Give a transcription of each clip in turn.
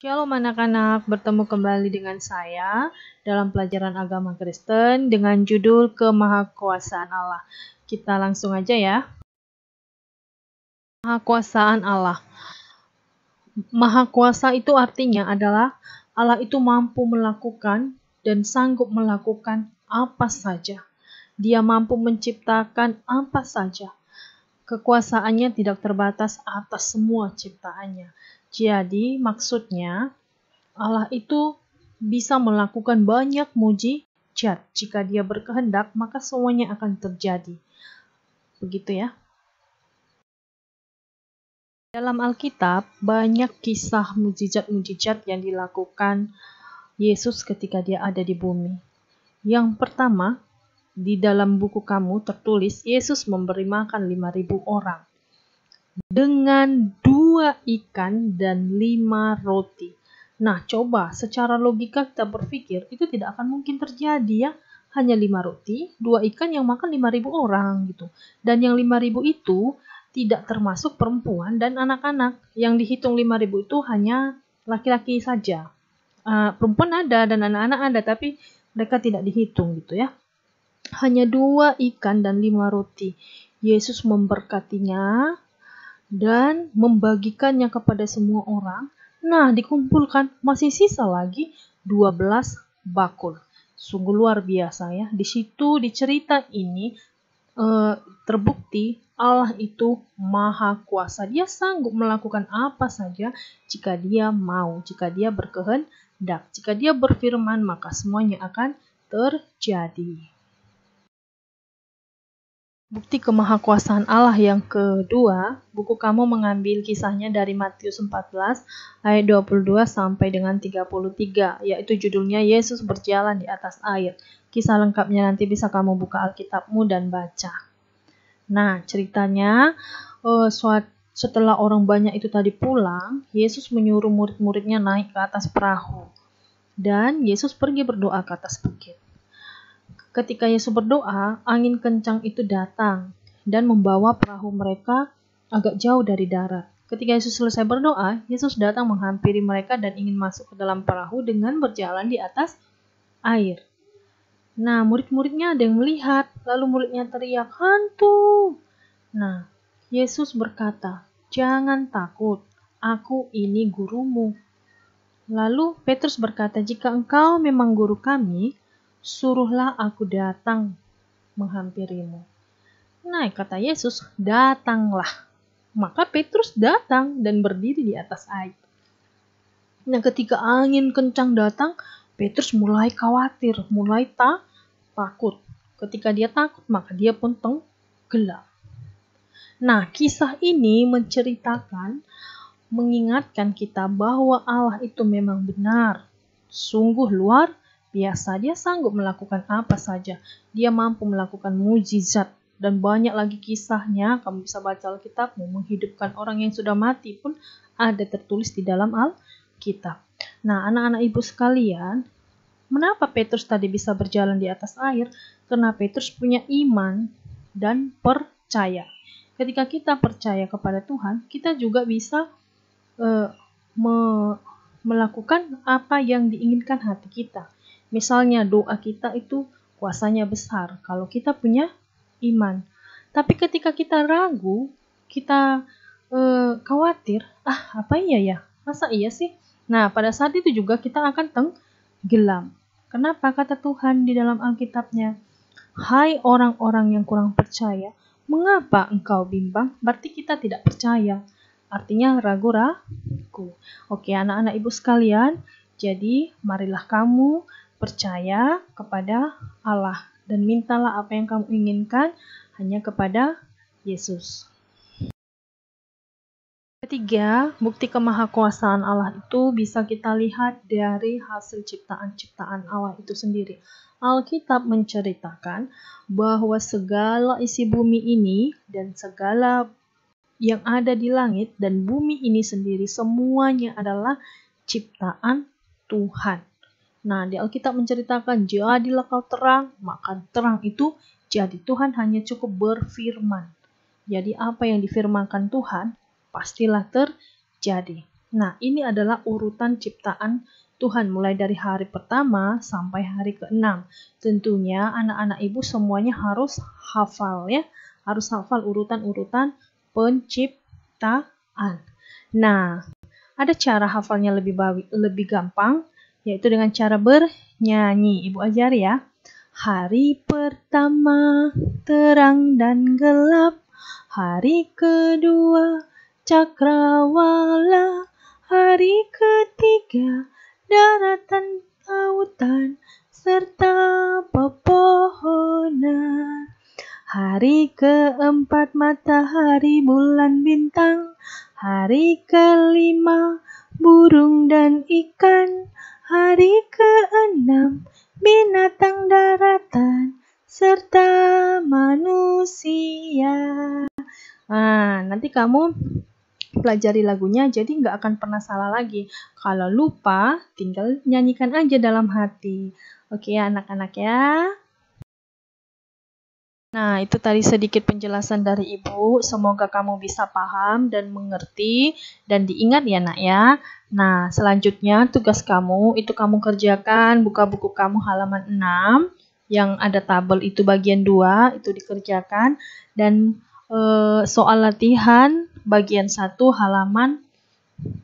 Shalom anak-anak, bertemu kembali dengan saya dalam pelajaran agama Kristen dengan judul Kemahakuasaan Allah. Kita langsung aja ya. Mahakuasaan Allah. Maha kuasa itu artinya adalah Allah itu mampu melakukan dan sanggup melakukan apa saja. Dia mampu menciptakan apa saja. Kekuasaannya tidak terbatas atas semua ciptaannya. Jadi maksudnya Allah itu bisa melakukan banyak mujizat. Jika dia berkehendak, maka semuanya akan terjadi. Begitu ya. Dalam Alkitab, banyak kisah mujizat-mujizat yang dilakukan Yesus ketika dia ada di bumi. Yang pertama, di dalam buku kamu tertulis, Yesus memberi makan 5.000 orang dengan 2 ikan dan 5 roti. Nah, coba secara logika kita berpikir, itu tidak akan mungkin terjadi ya. Hanya 5 roti, 2 ikan yang makan 5.000 orang gitu. Dan yang 5.000 itu tidak termasuk perempuan dan anak-anak. Yang dihitung 5.000 itu hanya laki-laki saja. Perempuan ada dan anak-anak ada, tapi mereka tidak dihitung gitu ya. Hanya 2 ikan dan 5 roti. Yesus memberkatinya dan membagikannya kepada semua orang. Nah, dikumpulkan masih sisa lagi 12 bakul. Sungguh luar biasa ya. Di situ di cerita ini terbukti Allah itu maha kuasa. Dia sanggup melakukan apa saja jika dia mau, jika dia berkehendak. Jika dia berfirman, maka semuanya akan terjadi. Bukti kemahakuasaan Allah yang kedua, buku kamu mengambil kisahnya dari Matius 14 ayat 22 sampai dengan 33, yaitu judulnya Yesus berjalan di atas air. Kisah lengkapnya nanti bisa kamu buka Alkitabmu dan baca. Nah, ceritanya setelah orang banyak itu tadi pulang, Yesus menyuruh murid-muridnya naik ke atas perahu. Dan Yesus pergi berdoa ke atas bukit. Ketika Yesus berdoa, angin kencang itu datang dan membawa perahu mereka agak jauh dari darat. Ketika Yesus selesai berdoa, Yesus datang menghampiri mereka dan ingin masuk ke dalam perahu dengan berjalan di atas air. Nah, murid-muridnya ada yang melihat, lalu muridnya teriak, "Hantu!" Nah, Yesus berkata, "Jangan takut, aku ini gurumu." Lalu Petrus berkata, "Jika engkau memang guru kami, suruhlah aku datang menghampirimu." Nah, kata Yesus, "Datanglah." Maka Petrus datang dan berdiri di atas air. Nah, ketika angin kencang datang, Petrus mulai khawatir, mulai takut. Ketika dia takut, maka dia pun tenggelam. Nah, kisah ini mengingatkan kita bahwa Allah itu memang benar, sungguh luar biasa. Dia sanggup melakukan apa saja. Dia mampu melakukan mujizat dan banyak lagi kisahnya. Kamu bisa baca Alkitabmu, menghidupkan orang yang sudah mati pun ada tertulis di dalam Alkitab. Nah, anak-anak ibu sekalian, mengapa Petrus tadi bisa berjalan di atas air? Karena Petrus punya iman dan percaya. Ketika kita percaya kepada Tuhan, kita juga bisa melakukan apa yang diinginkan hati kita. Misalnya doa kita itu kuasanya besar kalau kita punya iman. Tapi ketika kita ragu, kita khawatir, apa iya ya? Masa iya sih? Nah, pada saat itu juga kita akan tenggelam. Kenapa? Kata Tuhan di dalam Alkitabnya, "Hai orang-orang yang kurang percaya, mengapa engkau bimbang?" Berarti kita tidak percaya. Artinya ragu-ragu. Oke, anak-anak ibu sekalian, jadi marilah kamu percaya kepada Allah dan mintalah apa yang kamu inginkan hanya kepada Yesus. Ketiga, bukti kemahakuasaan Allah itu bisa kita lihat dari hasil ciptaan-ciptaan Allah itu sendiri. Alkitab menceritakan bahwa segala isi bumi ini dan segala yang ada di langit dan bumi ini sendiri semuanya adalah ciptaan Tuhan. Nah, di Alkitab menceritakan, "Jadilah kau terang," maka terang itu jadi. Tuhan hanya cukup berfirman. Jadi apa yang difirmankan Tuhan pastilah terjadi. Nah, ini adalah urutan ciptaan Tuhan mulai dari hari pertama sampai hari ke-6. Tentunya anak-anak ibu semuanya harus hafal ya. Harus hafal urutan-urutan penciptaan. Nah, ada cara hafalnya lebih gampang, yaitu dengan cara bernyanyi. Ibu ajari ya. Hari pertama terang dan gelap, hari kedua cakrawala, hari ketiga daratan lautan serta pepohonan. Hari keempat matahari bulan bintang, hari kelima burung dan ikan, hari keenam binatang daratan serta manusia. Nah, nanti kamu pelajari lagunya, jadi nggak akan pernah salah lagi. Kalau lupa, tinggal nyanyikan aja dalam hati. Oke ya anak-anak ya. Nah, itu tadi sedikit penjelasan dari Ibu. Semoga kamu bisa paham dan mengerti dan diingat ya nak ya. Nah, selanjutnya tugas kamu itu kamu kerjakan, buka buku kamu halaman 6 yang ada tabel itu bagian 2 itu dikerjakan, dan soal latihan bagian 1 halaman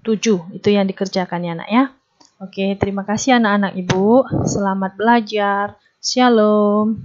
7 itu yang dikerjakan ya nak ya. Oke, terima kasih anak-anak Ibu. Selamat belajar. Shalom.